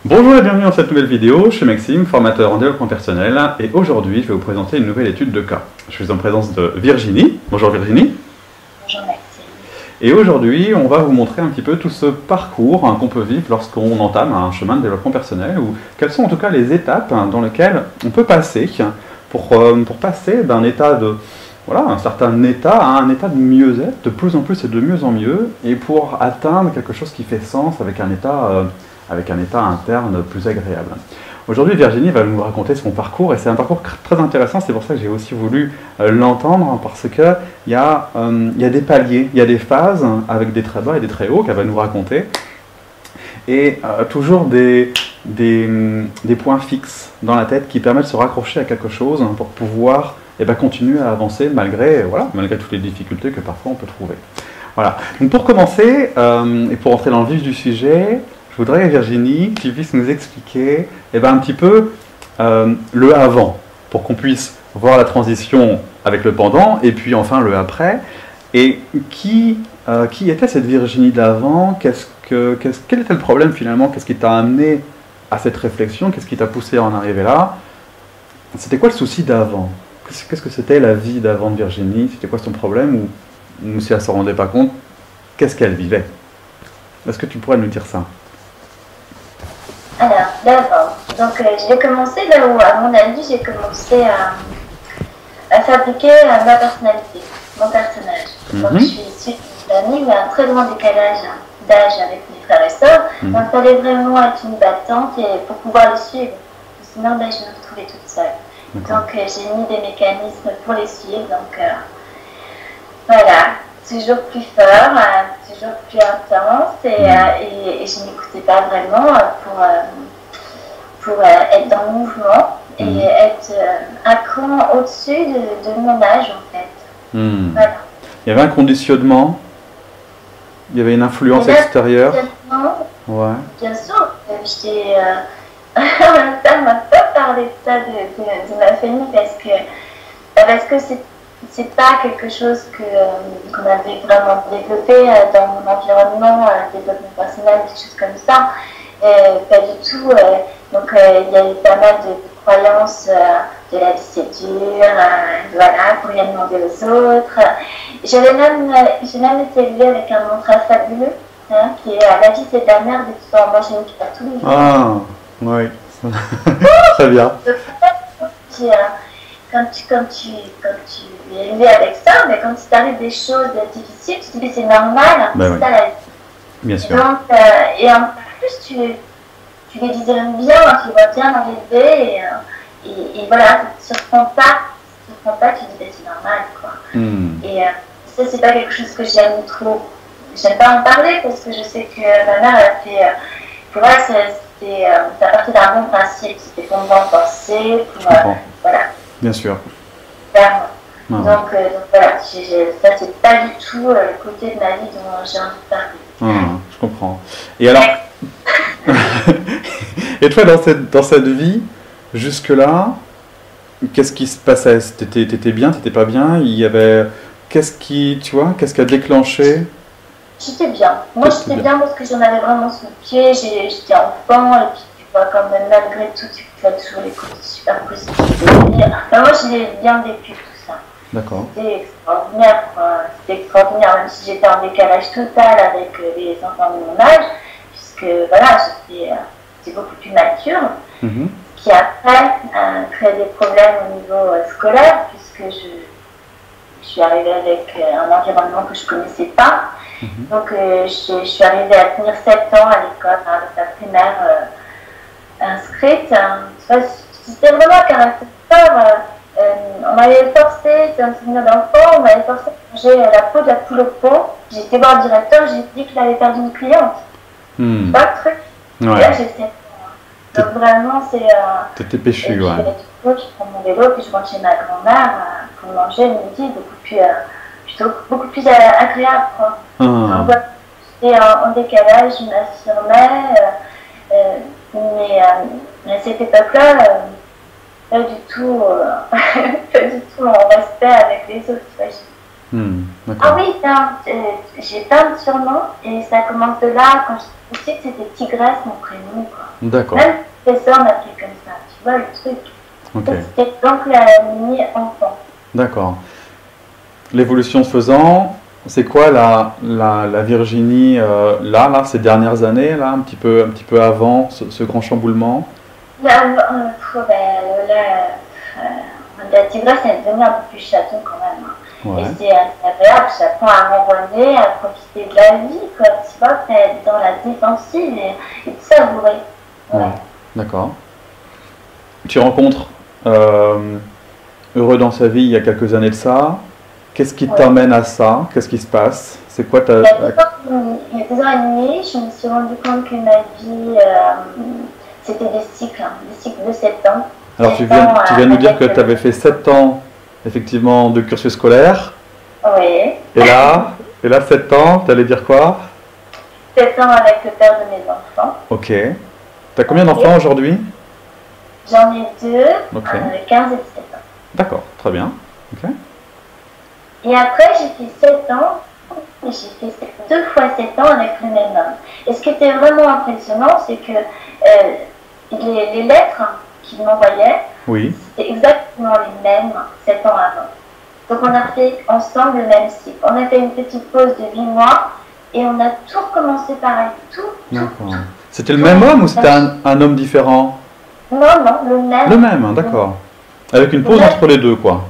Bonjour et bienvenue dans cette nouvelle vidéo, je suis Maxime, formateur en développement personnel, et aujourd'hui je vais vous présenter une nouvelle étude de cas. Je suis en présence de Virginie. Bonjour Virginie. Bonjour Maxime. Et aujourd'hui on va vous montrer un petit peu tout ce parcours qu'on peut vivre lorsqu'on entame un chemin de développement personnel, ou quelles sont en tout cas les étapes dans lesquelles on peut passer pour passer d'un état de... Voilà, un certain état à un état de mieux-être, de plus en plus et de mieux en mieux, et pour atteindre quelque chose qui fait sens avec un état interne plus agréable. Aujourd'hui, Virginie va nous raconter son parcours, et c'est un parcours très intéressant, c'est pour ça que j'ai aussi voulu l'entendre, parce qu'il y a des paliers, il y a des phases avec des très bas et des très hauts qu'elle va nous raconter, et toujours des points fixes dans la tête qui permettent de se raccrocher à quelque chose pour pouvoir continuer à avancer malgré toutes les difficultés que parfois on peut trouver. Voilà. Donc pour commencer, et pour entrer dans le vif du sujet, je voudrais, Virginie, que tu puisses nous expliquer un petit peu le avant, pour qu'on puisse voir la transition avec le pendant, et puis enfin le après. Et qui était cette Virginie d'avant? Quel était le problème finalement? Qu'est-ce qui t'a amené à cette réflexion? Qu'est-ce qui t'a poussé à en arriver là? C'était quoi le souci d'avant? Qu'est-ce que c'était la vie d'avant de Virginie? C'était quoi son problème? Ou si elle ne s'en rendait pas compte, qu'est-ce qu'elle vivait? Est-ce que tu pourrais nous dire ça? Alors, d'abord, donc j'ai commencé là où, à mon avis, j'ai commencé à fabriquer ma personnalité, mon personnage. Donc, je suis issue d'une famille où il y a un très grand décalage d'âge avec mes frères et sœurs. Donc, il fallait vraiment être une battante pour pouvoir les suivre. Sinon, je me retrouvais toute seule. Donc, j'ai mis des mécanismes pour les suivre. Donc, voilà, toujours plus fort, toujours plus intense, et je n'écoutais pas vraiment pour être dans le mouvement et être un cran au-dessus de mon âge, en fait. Voilà. Il y avait un conditionnement, il y avait une influence extérieure. Ouais. Bien sûr, ça ne m'a pas parlé de ça de ma famille parce que c'est pas quelque chose qu'on avait vraiment développé dans mon environnement, développement personnel, des choses comme ça. Pas du tout. Donc il y a eu pas mal de croyances de la vie c'est dur, voilà, pour rien demander aux autres. J'ai même été élevée avec un mantra fabuleux, qui est la vie c'est de la merde et tu dois en manger une cuillère tous les jours. Ah, oui. Très bien. Quand tu es élevé avec ça, mais quand il t'arrive des choses difficiles, tu te dis c'est normal, c'est ça la vie. Bien sûr. Et en plus, tu les disais bien, tu vois bien arriver, et voilà, tu ne te reprends pas, tu dis c'est normal, quoi. Et ça, c'est pas quelque chose que j'aime trop. J'aime pas en parler parce que je sais que ma mère a fait. Pour elle, ça partait d'un bon principe, c'était pour me renforcer, voilà. Bien sûr. Clairement. Donc voilà, ça c'est pas du tout le côté de ma vie dont j'ai envie de parler. Je comprends. Et alors, et toi dans cette vie, jusque-là, qu'est-ce qui se passait? T'étais bien, t'étais pas bien? Il y avait... qu'est-ce qui a déclenché? J'étais bien. Moi, j'étais bien parce que j'en avais vraiment sous le pied. J'étais enfant, et puis tu vois, quand même, malgré tout, tu vois toujours les côtés super positifs. Moi, j'ai bien vécu tout ça. D'accord. C'était extraordinaire, quoi. C'était extraordinaire, même si j'étais en décalage total avec les enfants de mon âge, puisque, voilà, j'étais beaucoup plus mature. Qui après crée des problèmes au niveau scolaire, puisque je suis arrivée avec un environnement que je ne connaissais pas. Donc je suis arrivée à tenir 7 ans à l'école, avec la primaire inscrite. C'était vraiment un caractère fort. On m'avait forcé, c'est un souvenir d'enfant, on m'avait forcé à manger la peau de la poule au pot. J'ai été voir le directeur, j'ai dit qu'il avait perdu une cliente. Pas le truc. Ouais. Et là, j'ai 7 ans. Donc vraiment, c'est... T'étais péchu, ouais. Je prends mon vélo, puis je rentre chez ma grand-mère pour manger le midi, beaucoup plus agréable, quoi. Donc, j'étais en décalage, je m'affirmais, mais à cette époque-là, pas du tout en respect avec les autres. Ah oui, j'ai plein de surnoms, et ça commence de là. Quand j'étais petite, c'était Tigresse, mon prénom, quoi. D'accord. Même les on a fait comme ça, tu vois le truc. Ok. C'était donc la mi-enfant. D'accord. L'évolution se faisant, c'est quoi la Virginie là, ces dernières années, là, un petit peu avant ce grand chamboulement? Là, la tigresse, elle est devenue un peu plus chaton quand même. Hein. Ouais. Et c'est agréable, j'apprends à ronronner, à profiter de la vie, quoi. Tu vois, être dans la défensive et de savourer. Ouais. D'accord. Tu rencontres Heureux dans sa vie il y a quelques années de ça. Qu'est-ce qui t'amène à ça? Qu'est-ce qui se passe? C'est quoi ta... Il y a 2 ans et demi, je me suis rendu compte que ma vie, c'était des cycles de 7 ans. Alors tu viens de nous dire que tu avais fait 7 ans effectivement de cursus scolaire. Oui. Et là 7 ans, tu allais dire quoi? 7 ans avec le père de mes enfants. Ok. Tu as combien d'enfants aujourd'hui? J'en ai 2, okay. 15 et 17 ans. D'accord, très bien. Okay. Et après, j'ai fait 7 ans, et j'ai fait 2 fois 7 ans avec le même homme. Et ce qui était vraiment impressionnant, c'est que les lettres qu'il m'envoyait, oui. c'était exactement les mêmes 7 ans avant. Donc on a fait ensemble le même cycle. On a fait une petite pause de 8 mois, et on a tout recommencé pareil. D'accord. C'était le même homme ou c'était un homme différent? Non, le même. Le même, d'accord. Avec une pause entre les deux, quoi.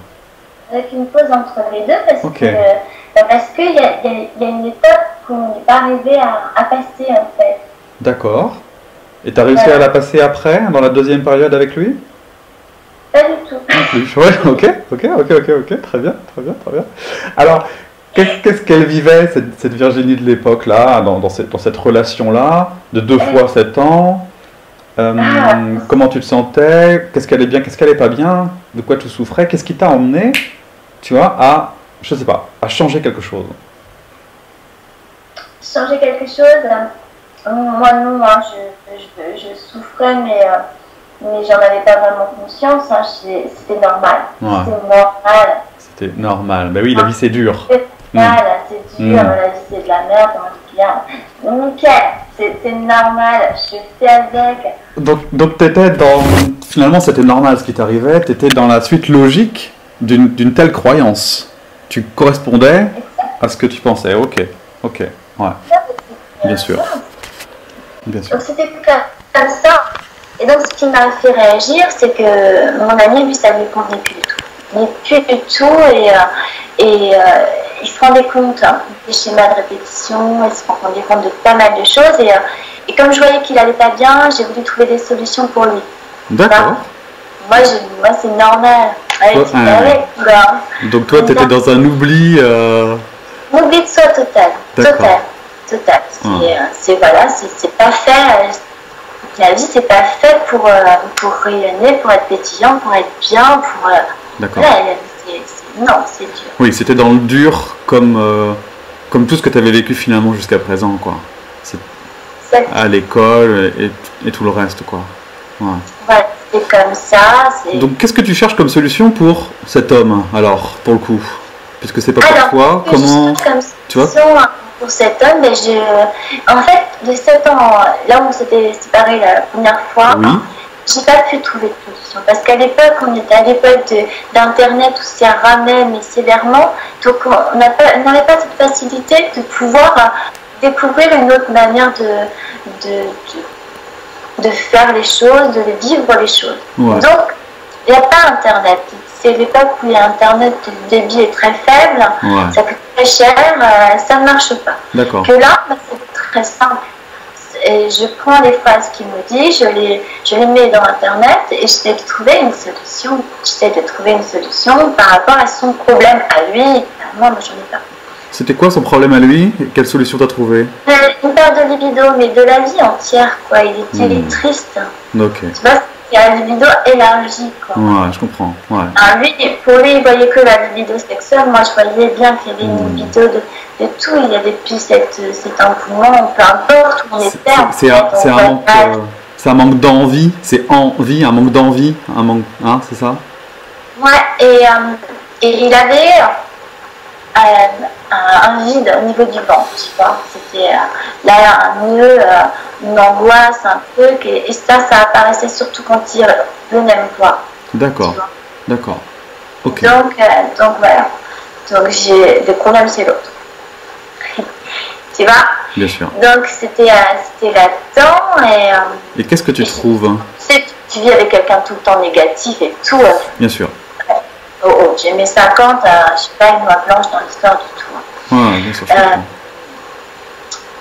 Avec une pause entre les deux, parce qu'il y a une étape qu'on n'est pas arrivé à passer, en fait. D'accord. Et tu as réussi à la passer après, dans la deuxième période avec lui? Pas du tout. Non plus. Ouais, ok. Très bien. Alors, qu'est-ce qu'elle vivait, cette Virginie de l'époque-là, dans cette relation-là, de 2 fois 7 ans? Comment tu te sentais? Qu'est-ce qu'elle est bien, qu'est-ce qu'elle est pas bien? De quoi tu souffrais? Qu'est-ce qui t'a emmené, tu vois, à, je sais pas, à changer quelque chose? Changer quelque chose? Moi non, hein, je souffrais, mais j'en avais pas vraiment conscience. Hein, c'était normal. Ouais. C'était normal. Ben oui, la vie c'est dur. C'est dur, la vie c'est de la merde. Nickel, c'est normal, je fais avec. Donc t'étais dans... Finalement c'était normal ce qui t'arrivait, t'étais dans la suite logique d'une telle croyance. Tu correspondais à ce que tu pensais, ok, ouais. Bien sûr. Donc c'était comme ça. Et donc ce qui m'a fait réagir, c'est que mon ami, lui, ça ne lui convenait plus du tout. Mais plus du tout, et il se rendait compte des schémas de répétition, il se rendait compte de pas mal de choses, et comme je voyais qu'il allait pas bien, j'ai voulu trouver des solutions pour lui. D'accord. Moi c'est normal. Donc toi, tu étais dans un oubli... Oubli de soi total. Total. C'est pas fait. La vie, c'est pas fait pour rayonner, pour être pétillant, pour être bien, pour... D'accord. Non, c'est dur. Oui, c'était dans le dur, comme tout ce que tu avais vécu finalement jusqu'à présent, quoi. À l'école et tout le reste, quoi. Ouais. Ouais, c'est comme ça. Donc, qu'est-ce que tu cherches comme solution pour cet homme, alors, pour le coup? Puisque c'est pas pour toi, comment... Tu vois? Pour cet homme, mais en fait, de 7 ans, là où on s'était séparés la première fois, oui. J'ai pas pu trouver de solution. Parce qu'à l'époque, on était à l'époque d'Internet où ça ramait, mais sévèrement. Donc, on n'avait pas cette facilité de pouvoir découvrir une autre manière de faire les choses, de vivre les choses. Ouais. Donc, il n'y a pas Internet. C'est l'époque où il y a Internet, le débit est très faible, ouais. Ça coûte très cher, ça ne marche pas. D'accord. Que là, c'est très simple. Et je prends les phrases qu'il me dit, je les mets dans Internet et j'essaie de trouver une solution. J'essaie de trouver une solution par rapport à son problème à lui. Moi, j'en ai pas. C'était quoi son problème à lui? Quelle solution t'as trouvé? Une perte de libido, mais de la vie entière, quoi. Il est triste. Ok. Tu vois, il y a la libido élargie, quoi. Ouais, je comprends. Ouais. Alors pour lui, il voyait que la libido sexuelle. Moi, je voyais bien qu'il y avait une libido de tout. Il y avait plus cet engouement, peu importe où on était. C'est un manque d'envie. C'est envie, un manque d'envie, un manque, hein, c'est ça? Ouais, et il avait un vide au niveau du ventre, tu vois. C'était là un nœud, une angoisse, un truc, et ça apparaissait surtout quand il venait me voir. D'accord, d'accord. Ok. Donc voilà. Donc j'ai le problème, c'est l'autre. Tu vois? Bien sûr. Donc c'était là-dedans et qu'est-ce que tu trouves? Tu vis avec quelqu'un tout le temps négatif et tout. Bien sûr. J'ai mes 50, je suis pas une noix blanche dans l'histoire du tout. Ouais, bien sûr.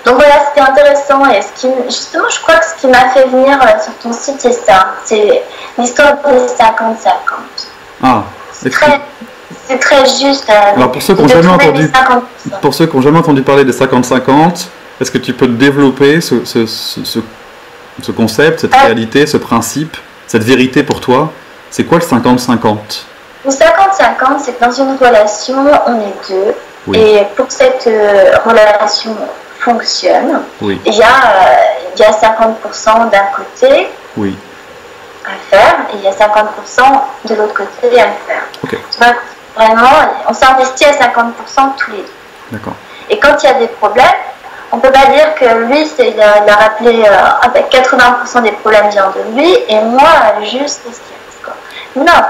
Donc voilà, c'était intéressant et justement, je crois que ce qui m'a fait venir sur ton site, c'est ça. C'est l'histoire des 50-50. Ah, c'est très juste. Alors pour ceux qui n'ont jamais entendu parler des 50-50, est-ce que tu peux développer ce concept, cette réalité, ce principe, cette vérité pour toi? C'est quoi le 50-50? Le 50-50, c'est que dans une relation, on est deux. Oui. Et pour que cette relation fonctionne, oui. il y a 50% d'un côté oui. à faire et il y a 50% de l'autre côté à faire. Okay. Donc, vraiment, on s'investit à 50% tous les deux. D'accord. Et quand il y a des problèmes, on ne peut pas dire que lui, il a rappelé avec 80% des problèmes viennent de lui et moi, juste ce qu'il y a. Non.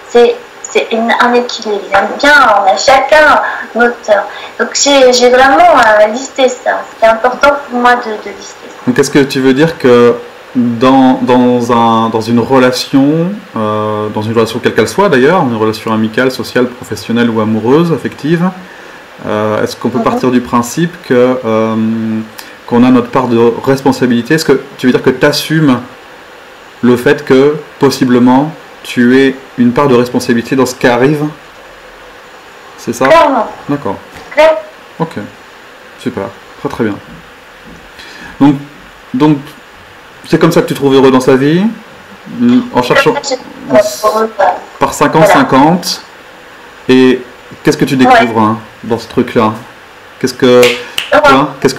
C'est un équilibre. Bien, on a chacun notre. Donc j'ai vraiment listé ça. C'était important pour moi de lister ça. Donc est-ce que tu veux dire que dans une relation quelle qu'elle soit d'ailleurs, une relation amicale, sociale, professionnelle ou amoureuse, affective, est-ce qu'on peut partir du principe qu'on a notre part de responsabilité? Est-ce que tu veux dire que tu assumes le fait que possiblement tu aies une part de responsabilité dans ce qui arrive? C'est ça? Clairement. D'accord. Clairement. Ok. Super. Très très bien. Donc c'est comme ça que tu trouves heureux dans sa vie, en cherchant par 50-50. Et qu'est-ce que tu découvres dans ce truc-là? Qu'est-ce que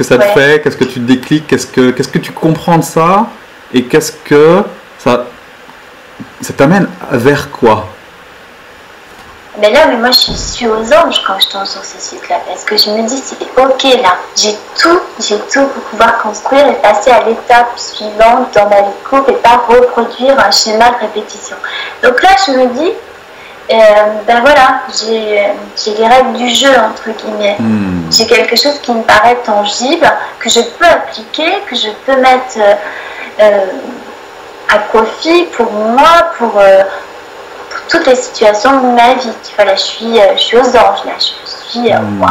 ça te fait? Qu'est-ce que tu décliques? Qu'est-ce que tu comprends de ça? Et qu'est-ce que ça t'amène vers quoi? Mais moi je suis aux anges quand je tombe sur ce site-là, parce que je me dis c'est ok là, j'ai tout pour pouvoir construire et passer à l'étape suivante dans ma vie de couple et pas reproduire un schéma de répétition. Donc là je me dis, ben voilà, j'ai les règles du jeu entre guillemets. J'ai quelque chose qui me paraît tangible, que je peux appliquer, que je peux mettre à profit pour moi, pour toutes les situations de ma vie. Tu vois, là, je suis aux anges, là, je suis wow.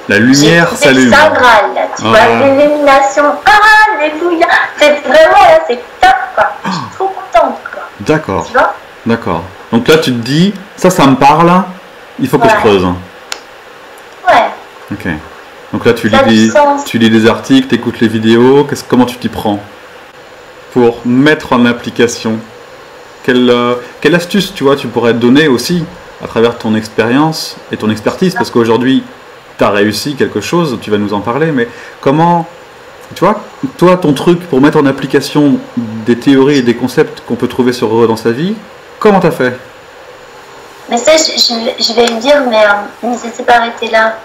La lumière s'allume. C'est Saint Graal, là, tu vois, l'illumination. Alléluia. C'est vraiment, là, c'est top, quoi. Je suis trop contente, quoi. D'accord. Tu vois? D'accord. Donc là, tu te dis, ça me parle, il faut que je creuse. Ouais. Ok. Donc là, tu lis des articles, tu écoutes les vidéos, comment tu t'y prends pour mettre en application? Quelle astuce tu pourrais te donner aussi à travers ton expérience et ton expertise, parce qu'aujourd'hui tu as réussi quelque chose, tu vas nous en parler, mais comment, tu vois, toi ton truc pour mettre en application des théories et des concepts qu'on peut trouver sur Heureux dans sa vie, comment tu as fait? Mais ça je vais le dire, mais c'est pas arrêté là.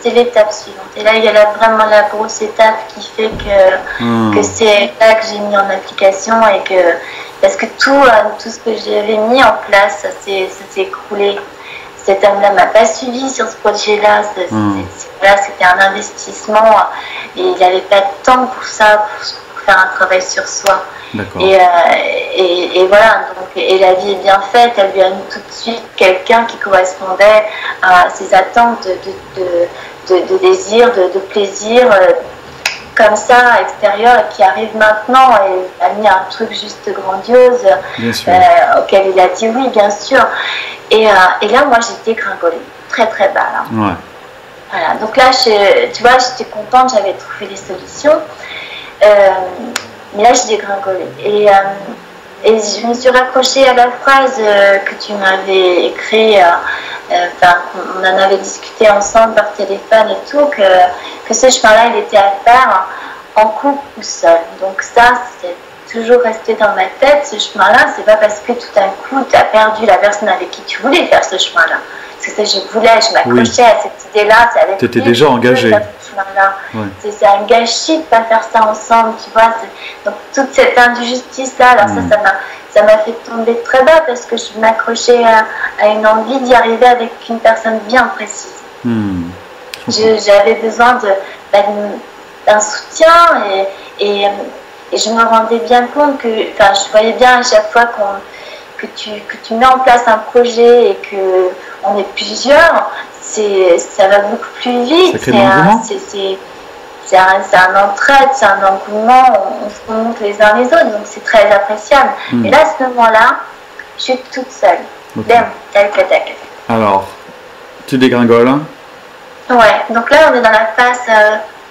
C'est l'étape suivante. Et là, il y a vraiment la grosse étape qui fait que c'est là que j'ai mis en application et que parce que tout ce que j'avais mis en place, ça s'est écroulé. Cet homme-là m'a pas suivi sur ce projet-là. C'était un investissement et il n'avait pas de temps pour ça, pour faire un travail sur soi. Et voilà, donc, et la vie est bien faite, elle lui a mis tout de suite quelqu'un qui correspondait à ses attentes de désir, de plaisir, comme ça, extérieur, et qui arrive maintenant et a mis un truc juste grandiose auquel il a dit oui, bien sûr. Et là, moi, j'étais gringolée, très très bas. Là. Ouais. Voilà, donc là, tu vois, j'étais contente, j'avais trouvé des solutions. Mais là, je dégringolais. Et je me suis raccrochée à la phrase que tu m'avais écrite. On en avait discuté ensemble par téléphone et tout, que ce chemin-là, il était à faire en couple ou seul. Donc ça, c'est toujours resté dans ma tête. Ce chemin-là, c'est pas parce que tout d'un coup, tu as perdu la personne avec qui tu voulais faire ce chemin-là. je voulais, je m'accrochais à cette idée-là. Tu étais déjà engagée. Ouais. C'est un gâchis de ne pas faire ça ensemble, tu vois. Donc toute cette injustice-là, alors ça m'a fait tomber très bas parce que je m'accrochais à une envie d'y arriver avec une personne bien précise. J'avais besoin d'un soutien et je me rendais bien compte que, je voyais bien à chaque fois que tu mets en place un projet et qu'on est plusieurs, ça va beaucoup plus vite. C'est un entraide, c'est un engouement, on se remonte les uns les autres, donc c'est très appréciable. Et là, à ce moment-là, je suis toute seule. Bam, tac. Alors, tu dégringoles. Ouais, donc là, on est dans la phase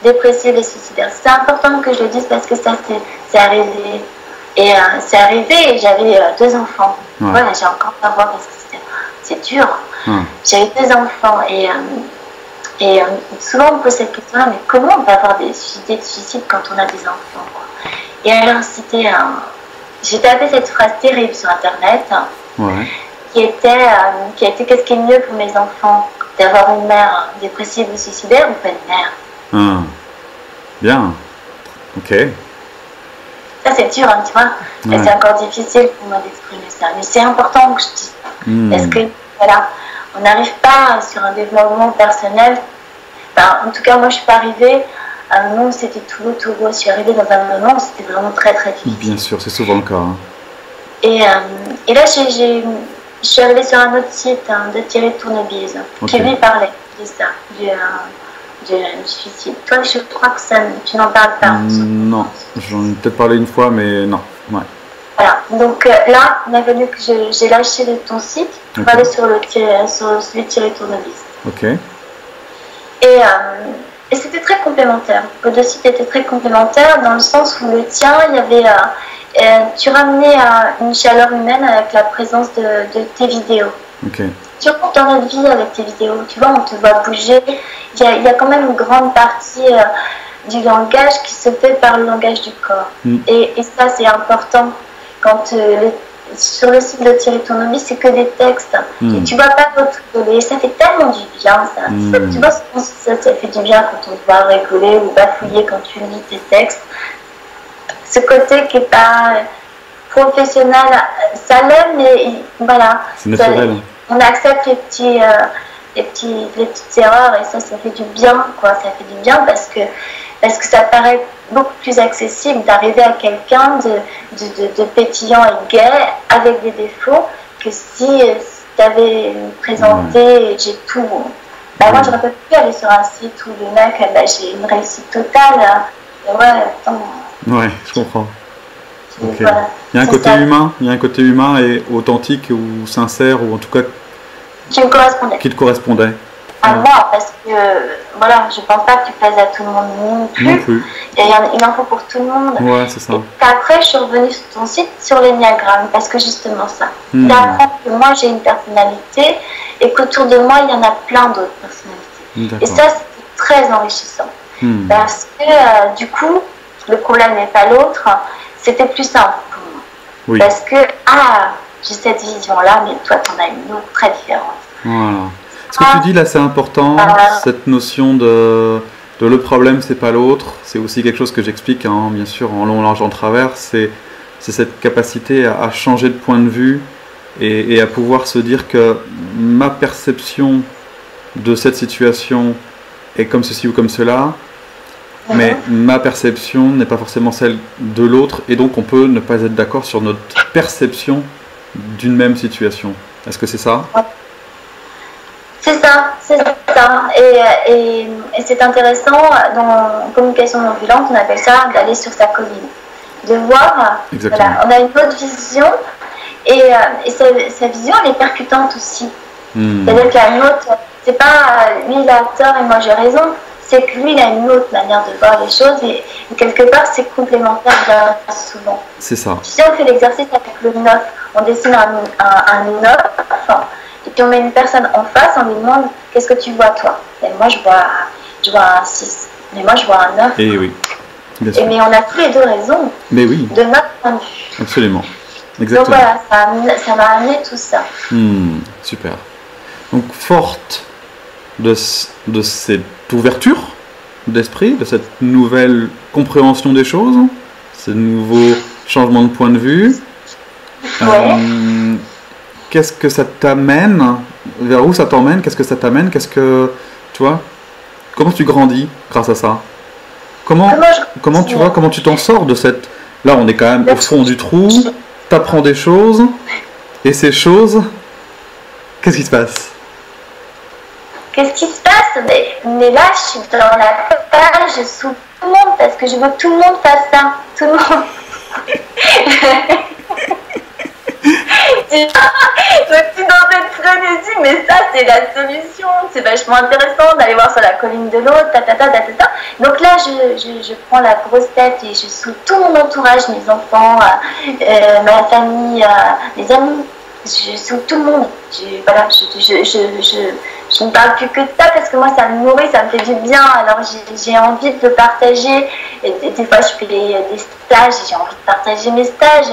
dépressive et suicidaire. C'est important que je le dise parce que ça, c'est arrivé. Et c'est arrivé et j'avais 2 enfants. Ouais. Voilà, j'ai encore pas voir parce que c'est dur. J'avais 2 enfants et souvent on me pose cette question-là, mais comment on peut avoir des idées de suicide quand on a des enfants, quoi. Et alors j'ai tapé cette phrase terrible sur internet qui était qu'est-ce qui est mieux pour mes enfants, d'avoir une mère dépressive ou suicidaire ou pas une mère. Bien, ok. Ça c'est dur, hein, tu vois. Et c'est encore difficile pour moi d'exprimer ça, mais c'est important que je dise ça. Parce que voilà, on n'arrive pas sur un développement personnel. En tout cas, moi je suis pas arrivée à un moment où c'était tout beau. Je suis arrivée dans un moment où c'était vraiment très très difficile. Bien sûr, c'est souvent le cas. Et là, je suis arrivée sur un autre site de Thierry Tournebiz qui lui parlait de ça, du suicide. Toi, je crois que tu n'en parles pas. Non, j'en ai peut-être parlé une fois, mais non. Ouais. Voilà, donc là, on est venu que j'ai lâché ton site pour aller sur celui de Thierry Tournebiz. Ok. Et c'était très complémentaire. Les 2 sites étaient très complémentaires dans le sens où le tien, il y avait, tu ramenais une chaleur humaine avec la présence de tes vidéos. Ok. Surtout dans notre vie avec tes vidéos, tu vois, on te voit bouger. Il y a quand même une grande partie du langage qui se fait par le langage du corps. Et ça, c'est important. Quand sur le site de Thierry Tournebiz, c'est que des textes. Et tu vois pas d'autres rigoler. Ça fait tellement du bien, ça. Tu vois, ça fait du bien quand on te voit rigoler ou bafouiller quand tu lis tes textes. Ce côté qui n'est pas professionnel, ça l'est, mais voilà. C'est naturel. On accepte les petites erreurs et ça fait du bien, quoi. Ça fait du bien parce que ça paraît beaucoup plus accessible d'arriver à quelqu'un de pétillant et gai avec des défauts que si tu avais présenté j'ai tout. Moi, j'aurais pas pu aller sur un site où le mec, j'ai une réussite totale. Ouais, je comprends. Okay. Voilà. Il y a un côté humain et authentique ou sincère ou en tout cas qui te correspondait. À moi, parce que voilà, je pense pas que tu plaises à tout le monde non plus. Et il en faut pour tout le monde. Ouais, c'est ça. Et après, je suis revenue sur ton site sur l'énéagramme parce que justement ça. D'apprendre que moi j'ai une personnalité et qu'autour de moi il y en a plein d'autres personnalités. Et ça, c'est très enrichissant. Parce que du coup, le problème n'est pas l'autre, c'était plus simple pour moi. Parce que, j'ai cette vision-là, mais toi, tu en as une autre très différente. Voilà. Ce que tu dis là, c'est important, cette notion de le problème, c'est pas l'autre. C'est aussi quelque chose que j'explique, bien sûr, en long, large, en travers. C'est cette capacité à changer de point de vue et à pouvoir se dire que ma perception de cette situation est comme ceci ou comme cela, mais ma perception n'est pas forcément celle de l'autre, et donc on peut ne pas être d'accord sur notre perception d'une même situation. Est-ce que c'est ça ? C'est ça. Et c'est intéressant, dans communication non violente, on appelle ça d'aller sur sa colline. De voir, voilà, on a une autre vision, et sa vision, elle est percutante aussi. C'est-à-dire qu'il y a une autre, c'est pas lui il a tort et moi j'ai raison, c'est que lui il a une autre manière de voir les choses, et quelque part c'est complémentaire bien souvent. C'est ça. Tu sais, on fait l'exercice avec le 9, on dessine un 9, et puis on met une personne en face, on lui demande qu'est-ce que tu vois toi. Et moi je vois un 6, mais moi je vois un 9. Et oui, bien sûr. Mais on a tous les deux raison. Mais oui. De notre point de vue. Absolument. Exactement. Donc voilà, ça m'a amené tout ça. Super. Donc, forte de cette ouverture d'esprit, de cette nouvelle compréhension des choses, ce nouveau changement de point de vue, qu'est-ce que ça t'amène? Vers où ça t'emmène? Qu'est-ce que ça t'amène? Qu'est-ce que, tu vois, comment tu grandis grâce à ça? Comment tu vois, comment tu t'en sors de cette... Là, on est quand même au fond du trou, t'apprends des choses, et ces choses, qu'est-ce qui se passe? Qu'est-ce qui se passe? Mais là, je suis dans la page sous tout le monde, parce que je veux que tout le monde fasse ça. Tout le monde. Je suis dans cette frénésie, mais ça, c'est la solution. C'est vachement intéressant d'aller voir sur la colline de l'autre, Donc là, je prends la grosse tête et je saoule tout mon entourage, mes enfants, ma famille, mes amis. Je saoule tout le monde. Je ne parle plus que de ça parce que moi, ça me nourrit, ça me fait du bien. Alors, j'ai envie de le partager. Et des fois, je fais des stages et j'ai envie de partager mes stages.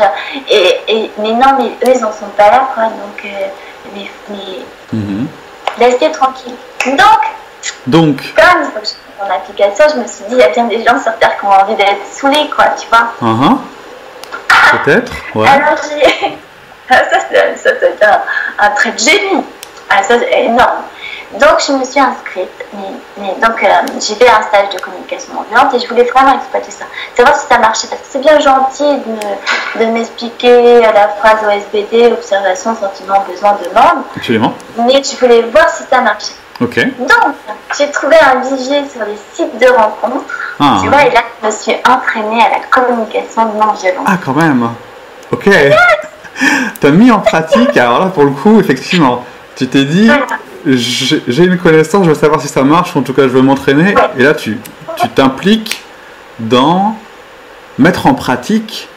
Mais non, mais eux, ils n'en sont pas là, quoi. Donc, laissez tranquille. Donc, comme il faut que je fasse mon application, je me suis dit, il y a bien des gens sur Terre qui ont envie d'être saoulés, quoi, tu vois. Peut-être, ouais. Alors, ça, c'est un trait de génie. Ça, c'est énorme. Donc, je me suis inscrite. J'ai fait un stage de communication ambiante et je voulais vraiment exploiter ça. Savoir si ça marchait. Parce que c'est bien gentil de m'expliquer la phrase OSBD, observation, sentiment, besoin, demande. Absolument. Mais je voulais voir si ça marchait. Ok. Donc, j'ai trouvé un vivier sur les sites de rencontres. Tu vois, et là, je me suis entraînée à la communication non violente. Ah, quand même. Ok. T'as mis en pratique, alors là, pour le coup, effectivement, tu t'es dit, j'ai une connaissance, je veux savoir si ça marche, ou en tout cas, je veux m'entraîner. Et là, tu t'impliques dans mettre en pratique.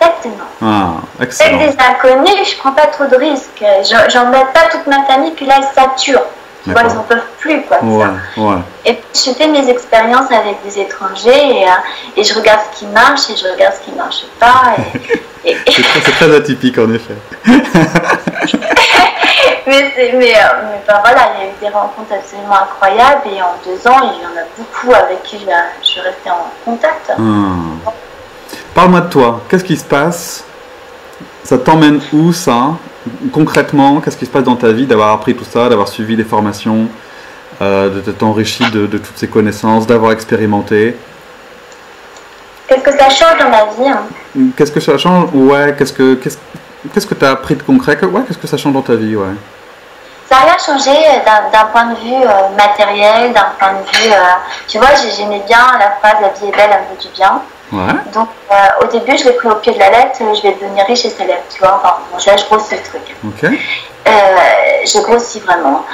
Exactement. Ah, excellent. Avec des inconnus, je prends pas trop de risques. J'embête pas toute ma famille, puis là, ils saturent. Tu vois, ils n'en peuvent plus, quoi. Et puis, je fais mes expériences avec des étrangers et je regarde ce qui marche et je regarde ce qui marche pas. C'est très atypique, en effet. mais voilà, il y a eu des rencontres absolument incroyables et en 2 ans, il y en a beaucoup avec qui je suis restée en contact. Parle-moi de toi. Qu'est-ce qui se passe? Ça t'emmène où, ça? Concrètement, qu'est-ce qui se passe dans ta vie d'avoir appris tout ça, d'avoir suivi des formations, de t'être enrichi de toutes ces connaissances, d'avoir expérimenté? Qu'est-ce que ça change dans ma vie? Qu'est-ce que ça change? Ouais, qu'est-ce que tu as appris de concret? Ouais, qu'est-ce que ça change dans ta vie? Ouais. Ça n'a rien changé d'un point de vue matériel, d'un point de vue... tu vois, j'aimais bien la phrase « la vie est belle, elle veut du bien ». Ouais. Donc, au début, je l'ai pris au pied de la lettre, je vais devenir riche et célèbre, tu vois. Enfin, là, je grossis le truc. Ok. Je grossis vraiment.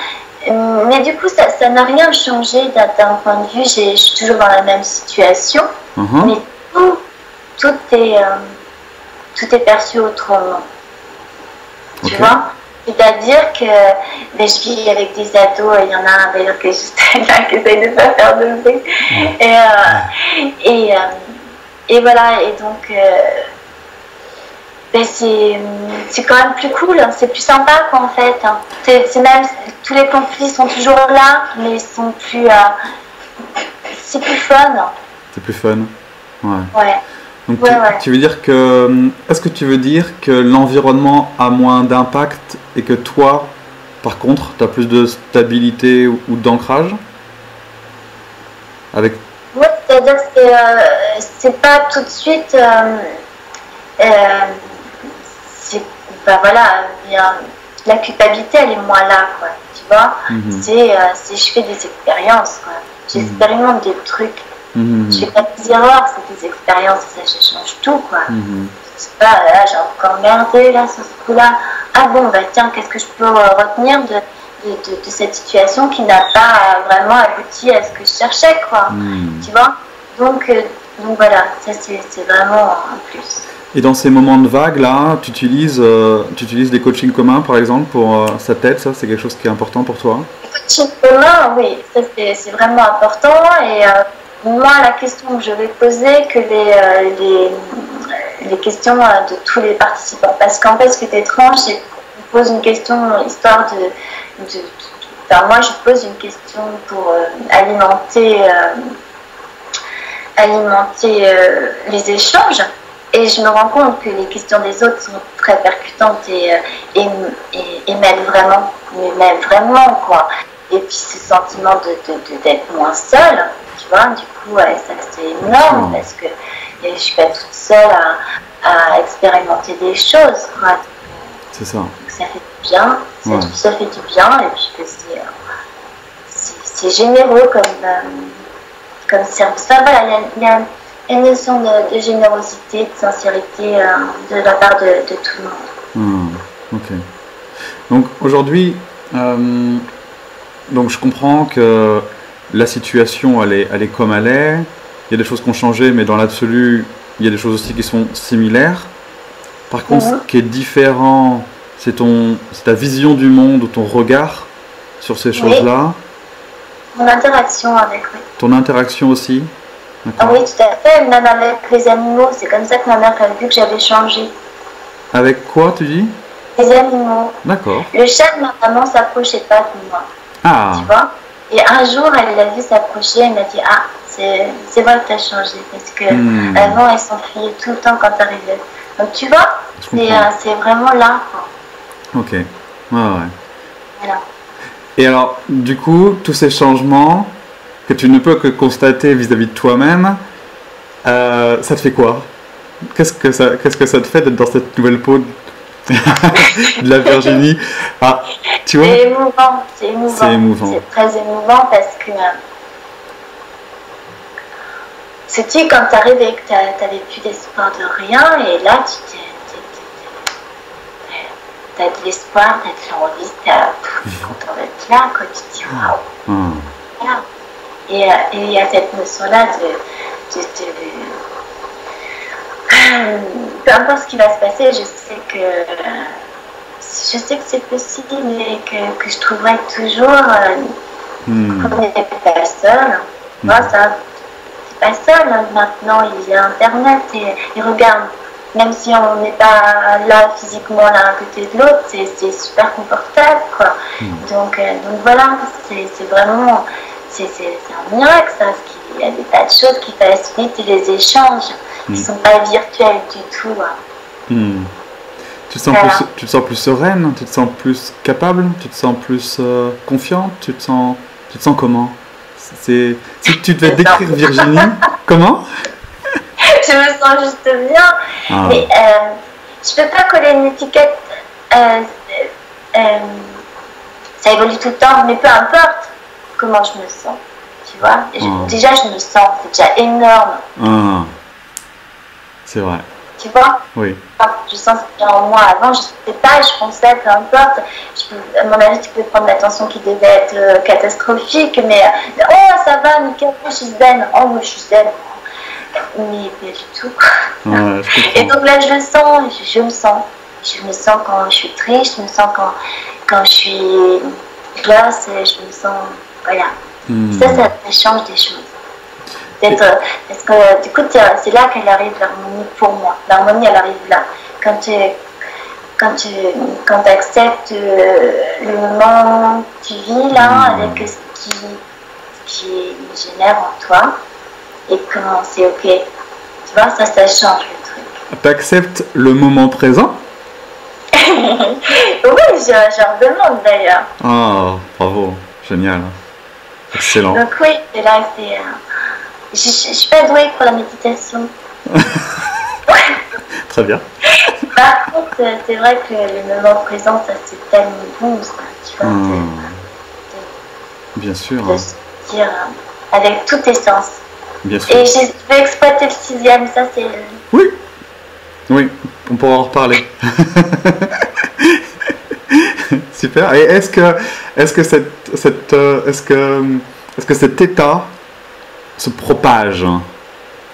Mais du coup, ça n'a rien changé d'un point de vue. Je suis toujours dans la même situation. Mais tout est perçu autrement. Tu vois? C'est-à-dire que je vis avec des ados, il y en a un d'ailleurs qui est juste là, qui essaye de ne pas faire de bruit. Et voilà, et donc c'est quand même plus cool, c'est plus sympa quoi en fait. C'est même, tous les conflits sont toujours là, mais ils sont plus... c'est plus fun. C'est plus fun, ouais. Donc tu veux dire que... Est-ce que tu veux dire que l'environnement a moins d'impact et que toi, par contre, tu as plus de stabilité ou d'ancrage avec... Oui, c'est-à-dire que c'est pas tout de suite... la culpabilité, elle est moins là, quoi. Tu vois, je fais des expériences, quoi. J'expérimente des trucs. Je fais pas des erreurs, c'est des expériences, ça change tout, quoi. C'est pas, là, j'ai encore merdé, là, sur ce coup-là. Ah bon, bah tiens, qu'est-ce que je peux retenir de cette situation qui n'a pas vraiment abouti à ce que je cherchais, quoi. Tu vois, donc voilà, ça c'est vraiment un plus. Et dans ces moments de vague là, tu utilises des coachings communs par exemple pour ça t'aide, ça c'est quelque chose qui est important pour toi? Les coachings communs, oui, ça c'est vraiment important et moi la question que je vais poser que les questions de tous les participants, parce qu'en fait ce qui est étrange c'est pose une question histoire enfin, moi, je pose une question pour alimenter les échanges. Et je me rends compte que les questions des autres sont très percutantes et m'aident vraiment, quoi. Et puis ce sentiment d'être moins seule, tu vois, du coup, ça c'est énorme parce que je suis pas toute seule à expérimenter des choses, quoi. C'est ça. Donc ça fait du bien, ça fait du bien, et puis que c'est généreux comme service. Ça, voilà, il y a une notion de générosité, de sincérité de la part de tout le monde. Ok. Donc aujourd'hui, donc je comprends que la situation elle est comme elle est. Il y a des choses qui ont changé, mais dans l'absolu, il y a des choses aussi qui sont similaires. Par contre, ce qui est différent, c'est ta vision du monde ou ton regard sur ces choses-là. Mon interaction avec, oui. Ton interaction aussi. Ah oui, tout à fait, même avec les animaux. C'est comme ça que ma mère a vu que j'avais changé. Avec quoi, tu dis? Les animaux. D'accord. Le chat de ma maman s'approchait pas de moi. Ah. Tu vois? Et un jour, elle l'a vu s'approcher, elle m'a dit, ah, c'est vrai que tu as changé. Parce que avant, elle s'enfuyait tout le temps quand tu arrivais. Donc tu vois, c'est vraiment là, quoi. Ok. Ouais. Voilà. Et alors, du coup, tous ces changements que tu ne peux que constater vis-à-vis de toi-même, ça te fait quoi? Qu'est-ce que ça te fait d'être dans cette nouvelle peau de la Virginie? Ah, tu vois? C'est émouvant. C'est très émouvant parce que c'est-tu quand tu arrives et que tu n'avais plus d'espoir de rien, et là tu as de l'espoir, tu as de l'envie, tu es content d'être là, quoi. Tu te dis waouh. Voilà. Et il y a cette notion-là peu importe ce qui va se passer, je sais que c'est possible et que je trouverai toujours qu'on n'est pas seul. Moi, ça, c'est pas seul. Maintenant, il y a Internet et regarde, même si on n'est pas là physiquement l'un à côté de l'autre, c'est super confortable, quoi. Donc voilà, c'est vraiment, c'est un miracle, ça. Il y a des tas de choses qui facilitent les échanges, qui ne sont pas virtuels du tout. Tu te sens plus sereine, tu te sens plus capable, tu te sens plus confiante, tu te sens comment? Si tu devais décrire Virginie, comment? Je me sens juste bien, mais je peux pas coller une étiquette. Ça évolue tout le temps, mais peu importe comment je me sens, tu vois. Déjà, je me sens, c'est déjà énorme. C'est vrai. Tu vois? Oui. Je sens ça en moi. Avant, je ne sais pas, je pensais, peu importe. À mon avis, tu peux prendre l'attention qui devait être catastrophique, mais oh, ça va, nickel, je suis zen. Oh, moi, je suis zen. Mais pas du tout. Ouais, et donc là, je le sens, je me sens. Je me sens quand je suis triste, je me sens quand je suis glace, je me sens. Voilà. Ça change des choses. Parce que du coup, c'est là qu'elle arrive, l'harmonie, pour moi. L'harmonie, elle arrive là. Quand tu acceptes le moment que tu vis là, avec ce qui génère en toi, et quand c'est ok. Tu vois, ça change le truc. Tu acceptes le moment présent? Oui, j'en demande d'ailleurs. Oh, bravo, génial. Excellent. Donc oui, c'est là que c'est... Je ne suis pas douée pour la méditation. Très bien. Par contre, c'est vrai que le moment présent, ça c'est tellement bon, ça, tu vois. Bien sûr. De se dire avec tous tes sens. Bien sûr. Et je vais exploiter le 6e, ça c'est... Oui, on pourra en reparler. Super. Et est-ce que cet état se propage?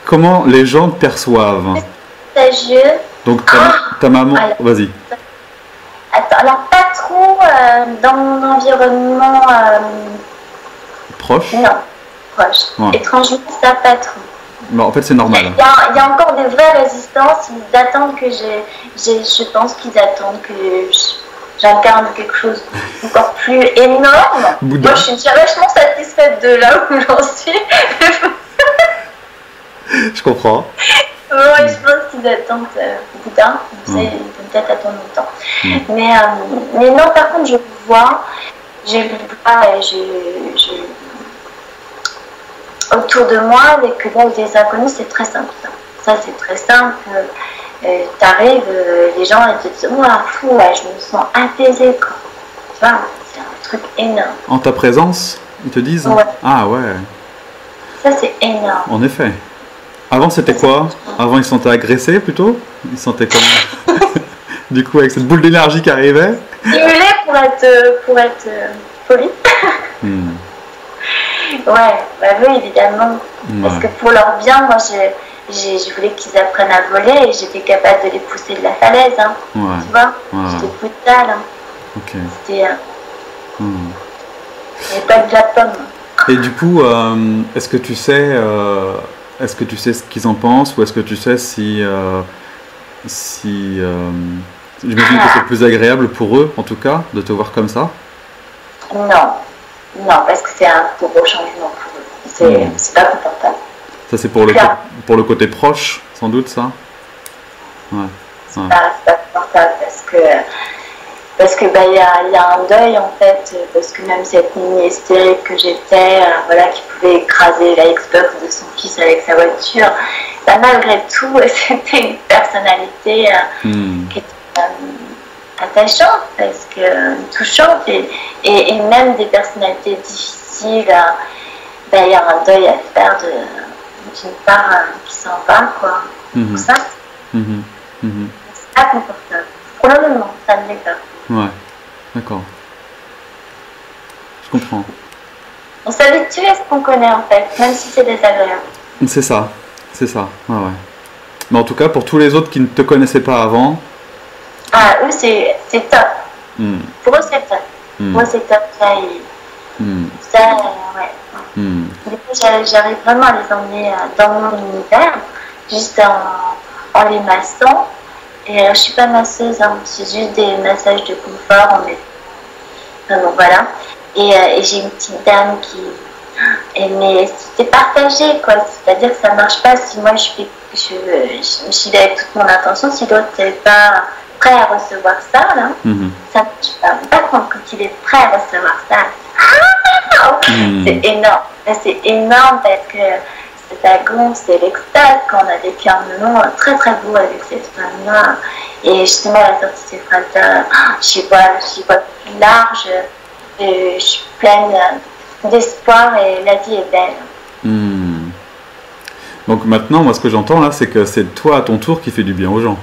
Comment les gens te perçoivent? Contagieux. Donc ta maman... Vas-y. Attends, alors pas trop dans mon environnement... proche? Non, proche. Ouais. Étrangement, ça pas trop. Bon, en fait, c'est normal. Il y a encore des vraies résistances. Ils attendent que je pense qu'ils attendent que j'incarne quelque chose encore plus énorme. Bouddha. Moi, je suis déjà vachement satisfaite de là où j'en suis. Je comprends. Oui, je pense qu'ils attendent Bouddha. Ça, ils vont peut-être attendre longtemps. Mais non, par contre, je vois, autour de moi, avec des inconnus, c'est très simple. Ça, c'est très simple. T'arrives, les gens ils te disent ouah, fou, ouais, je me sens apaisée, quoi. Tu vois, c'est un truc énorme. En ta présence, ils te disent? Ouais. Ah ouais. Ça, c'est énorme. En effet. Avant, c'était quoi? Avant, ils se sentaient agressés plutôt? Ils se sentaient comment? Du coup, avec cette boule d'énergie qui arrivait? Stimulés pour être polis. Ouais, bah oui, évidemment. Ouais. Parce que pour leur bien, moi, je voulais qu'ils apprennent à voler et j'étais capable de les pousser de la falaise. Hein. Ouais. Tu vois, j'étais brutale. Hein. Ok. C'était. Il n'y avait pas de la pomme. Et du coup, est-ce que tu sais ce qu'ils en pensent, ou est-ce que tu sais si j'imagine que c'est plus agréable pour eux, en tout cas, de te voir comme ça? Non, parce que c'est un gros changement pour eux. C'est pas confortable. Ça, c'est pour le côté proche, sans doute, ça? Ouais. C'est pas confortable parce que y a un deuil, en fait, parce que même cette mini hystérique que j'étais, qui pouvait écraser la Xbox de son fils avec sa voiture, malgré tout, c'était une personnalité qui était attachante, parce que touchante, et même des personnalités difficiles, il y a un deuil à faire d'une part qui s'en va, quoi. Pour ça, c'est pas confortable. Probablement, ça ne l'est pas. Ouais, d'accord. Je comprends. On s'habitue à ce qu'on connaît, en fait, même si c'est désagréable. C'est ça, ouais. Mais en tout cas, pour tous les autres qui ne te connaissaient pas avant... Ah, eux, c'est top. Pour eux, c'est top. Moi, c'est top. Ça, ouais. Du coup, j'arrive vraiment à les emmener dans mon univers, juste en les massant. Et je suis pas masseuse, hein, c'est juste des massages de confort. Donc voilà. Et j'ai une petite dame mais c'était partagé, quoi. C'est-à-dire que ça marche pas si moi je suis avec toute mon intention, si l'autre n'est pas prêt à recevoir ça, là, ça marche pas. Par contre, quand il est prêt à recevoir ça, c'est énorme. C'est énorme parce que c'est la gonfle, c'est l'extase quand on a vécu un moment très très beau avec cette femme-là. Et justement, à la sortie de ces phrases-là, je vois plus large, je suis pleine d'espoir et la vie est belle. Donc maintenant, moi, ce que j'entends là, c'est que c'est toi à ton tour qui fais du bien aux gens.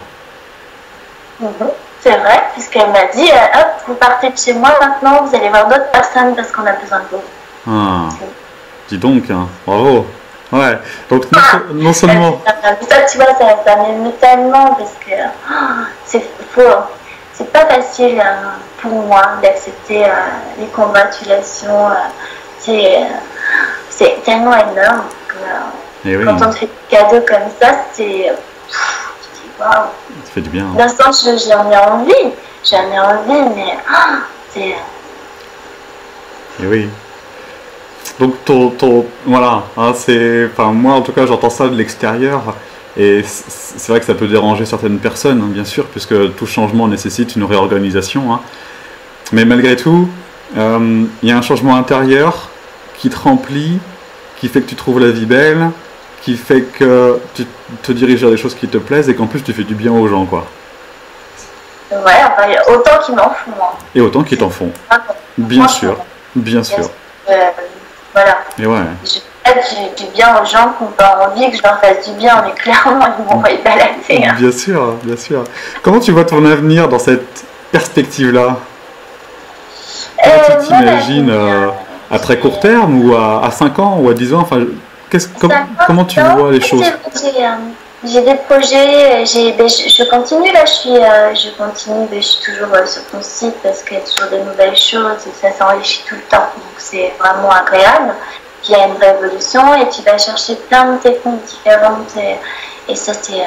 C'est vrai, puisqu'elle m'a dit hop, vous partez de chez moi maintenant, vous allez voir d'autres personnes parce qu'on a besoin de vous. Ah, dis donc, hein, bravo. Ouais, donc non seulement... Ça, tu vois, ça m'émeut tellement parce que c'est pas facile pour moi d'accepter les congratulations. C'est tellement énorme que quand on te fait des cadeaux comme ça, c'est... Waouh. Ça fait du bien. D'un sens, j'en ai envie, mais c'est... Et oui. Donc voilà, hein, moi en tout cas j'entends ça de l'extérieur, et c'est vrai que ça peut déranger certaines personnes, hein, bien sûr, puisque tout changement nécessite une réorganisation, hein. Mais malgré tout, il y a un changement intérieur qui te remplit, qui fait que tu trouves la vie belle, qui fait que tu te diriges vers des choses qui te plaisent et qu'en plus tu fais du bien aux gens, quoi. Ouais, enfin, autant qu'ils m'en font. Hein. Et autant qu'ils t'en font. Bien sûr. Voilà. Et ouais. Je fais du bien aux gens qui n'ont pas envie que je leur fasse du bien, mais clairement ils m'ont envoyé balader. Hein. Bien sûr, bien sûr. Comment tu vois ton avenir dans cette perspective-là? Comment tu t'imagines à très court terme, ou à 5 ans, ou à 10 ans, enfin, comment tu vois les choses? J'ai des projets, je continue là, je continue, je suis toujours sur ton site parce qu'il y a toujours de nouvelles choses et ça s'enrichit tout le temps, donc c'est vraiment agréable. Il y a une révolution et tu vas chercher plein de techniques différentes et ça c'est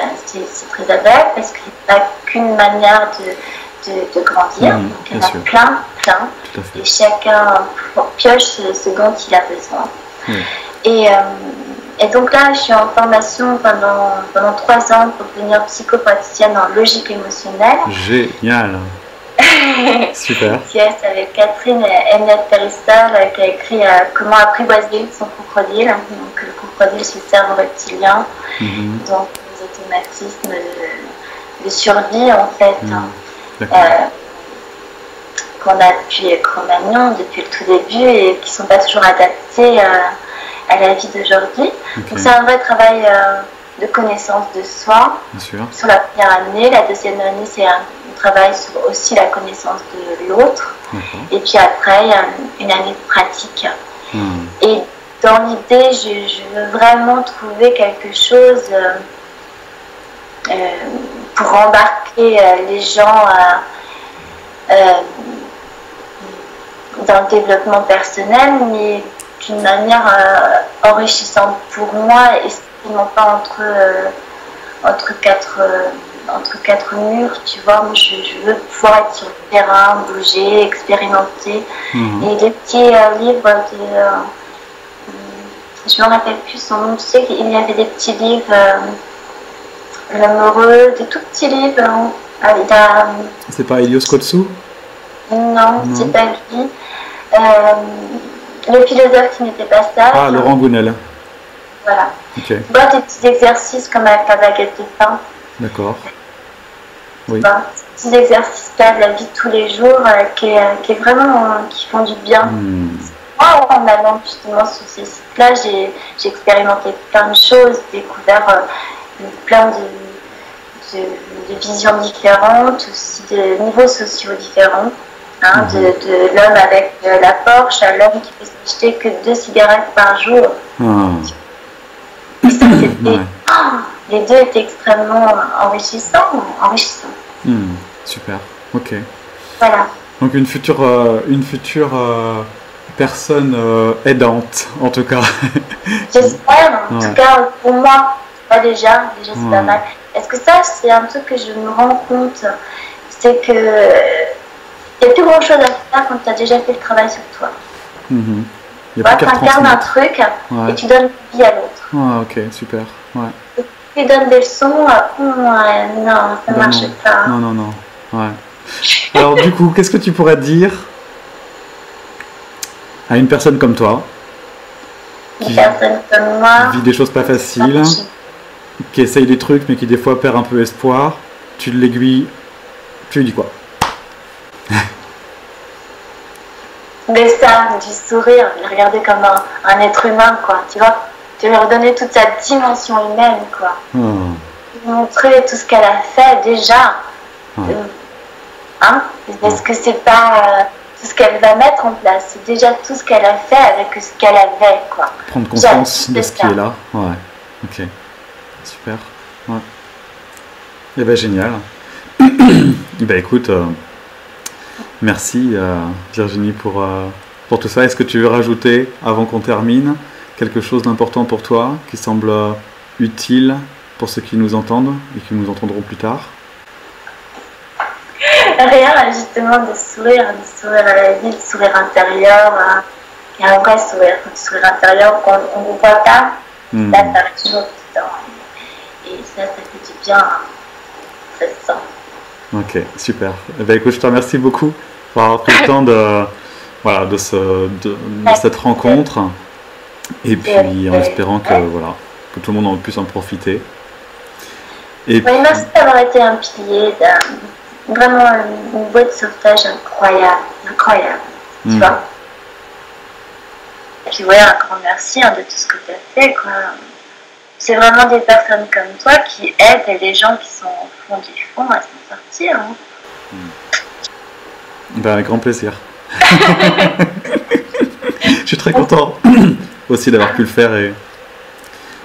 très agréable parce qu'il n'y a pas qu'une manière de grandir. Donc, il y en a plein. Et chacun pioche ce dont il a besoin. Et donc là, je suis en formation pendant 3 ans pour devenir psychopraticienne en logique émotionnelle. Génial. Super. Yes, avec Catherine Ennett-Peristol qui a écrit Comment apprivoiser son crocodile. Donc le crocodile, c'est le cerveau reptilien. Donc les automatismes de survie en fait. Qu'on a depuis Cro-Magnon, depuis le tout début et qui ne sont pas toujours adaptés à la vie d'aujourd'hui. Donc c'est un vrai travail de connaissance de soi. Sur la première année, la deuxième année, c'est un travail sur aussi la connaissance de l'autre. Et puis après, il y a une année de pratique. Et dans l'idée, je veux vraiment trouver quelque chose pour embarquer les gens dans le développement personnel, mais d'une manière enrichissante pour moi et non pas entre quatre murs, tu vois. Moi, je veux pouvoir être sur le terrain, bouger, expérimenter. Et les petits livres je ne me rappelle plus son nom, tu sais qu'il y avait des petits livres l'amoureux, des tout petits livres c'est pas Helios Kotsu? Non, c'est pas lui. Le philosophe qui n'était pas sage. Ah, Laurent Gounel. Voilà. Tu vois, des petits exercices comme avec la baguette de pain. D'accord. Oui. Des petits exercices là de la vie de tous les jours qui font du bien. Moi, en allant justement sur ces sites-là, j'ai expérimenté plein de choses, découvert plein de visions différentes, aussi de niveaux sociaux différents. De l'homme avec la Porsche à l'homme qui peut s'acheter que 2 cigarettes par jour. Et ça, les deux étaient extrêmement enrichissants. Super, ok. Voilà. Donc une future personne aidante, en tout cas. J'espère, en tout cas pour moi, déjà c'est pas mal. Est-ce que ça, c'est un truc que je me rends compte, c'est que il n'y a plus grand chose à faire quand tu as déjà fait le travail sur toi. Tu incarnes un truc et tu donnes vie à l'autre. Ok, super. Et tu donnes des leçons, non, ça ne marche pas. Non. Alors du coup, qu'est-ce que tu pourrais dire à une personne comme toi qui vit des choses pas faciles, qui essaye des trucs mais qui des fois perd un peu espoir, tu l'aiguilles, tu lui dis quoi? Mais ça, du sourire, le regarder comme un être humain, quoi, tu vois. Tu lui redonner toute sa dimension humaine, quoi. Lui montrer tout ce qu'elle a fait déjà. Parce que c'est pas tout ce qu'elle va mettre en place, c'est déjà tout ce qu'elle a fait avec ce qu'elle avait, quoi. Prendre conscience de ce qui est là. Ok. Super. Et génial. Écoute... Merci Virginie pour tout ça. Est-ce que tu veux rajouter, avant qu'on termine, quelque chose d'important pour toi, qui semble utile pour ceux qui nous entendent et qui nous entendront plus tard? Rien, justement, de sourire à la vie, de sourire intérieur. Il y a un vrai sourire, un sourire intérieur qu'on ne voit pas. Là, ça va toujours tout le temps. Et ça fait du bien. Ça se sent. Ok, super. Écoute, je te remercie beaucoup pour avoir pris le temps de cette rencontre. Et puis en espérant que tout le monde puisse en profiter. Merci d'avoir été un pilier, vraiment une boîte de sauvetage incroyable. Tu vois. Et puis un grand merci de tout ce que tu as fait, quoi. C'est vraiment des personnes comme toi qui aident les gens qui sont au fond du fond à s'en sortir. Avec grand plaisir. Je suis très content aussi d'avoir pu le faire et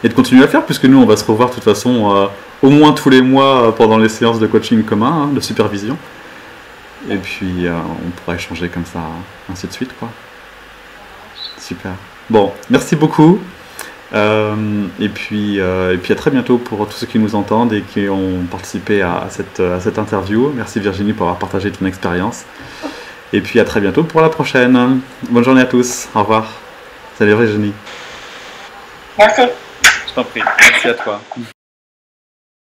de continuer à le faire, puisque nous on va se revoir de toute façon au moins tous les mois pendant les séances de coaching commun, de supervision. Et puis on pourra échanger comme ça, ainsi de suite, quoi. Super. Bon, merci beaucoup. Et puis à très bientôt pour tous ceux qui nous entendent et qui ont participé à cette interview. Merci Virginie pour avoir partagé ton expérience. Et puis à très bientôt pour la prochaine. Bonne journée à tous. Au revoir. Salut Virginie. Merci. Je t'en prie. Merci à toi.